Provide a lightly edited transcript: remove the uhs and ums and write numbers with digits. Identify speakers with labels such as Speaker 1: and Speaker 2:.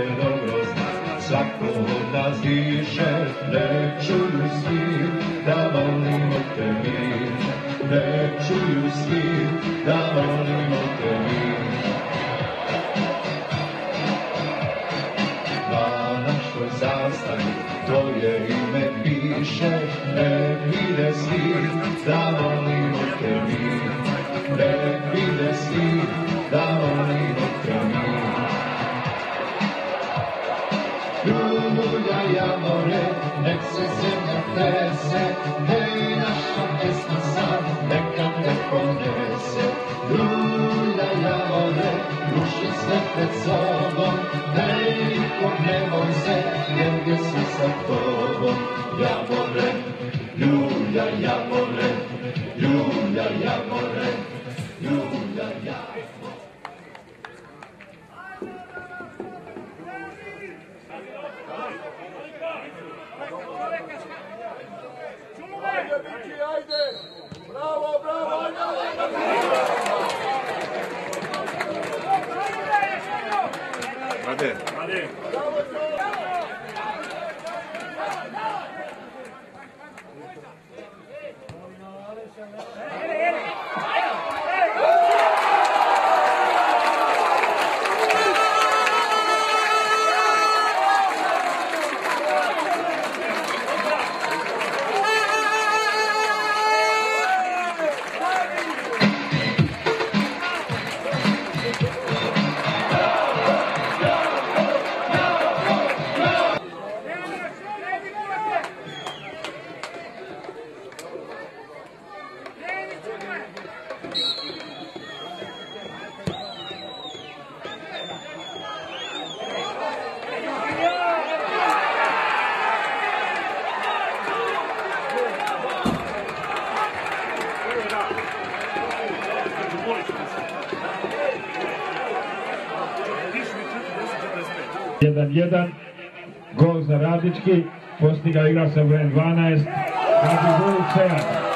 Speaker 1: Dobro zna, svako od nas diše, ne čuju svi da volimo te mi, ne čuju svi da volimo te mi. Na našoj zastavi tvoje ime piše, ne vide svi da volimo te mi, ne vide svi da volimo te mi. Ljulja javore, nek se zemlja trese, hej naša pesma sad, neka te ponese. Ljulja javore, ruši sve pred sobom, hej niko ne boj se, jer gdje si sa tobom. Javore, ljulja javore, ljulja javore, ljulja javore.
Speaker 2: Ajde, Miki, ajde! Bravo, bravo, ajde! Ajde!
Speaker 3: Jedan gol za Radnički, postigao igra sa brojem 12, Radi Vulić Sejan.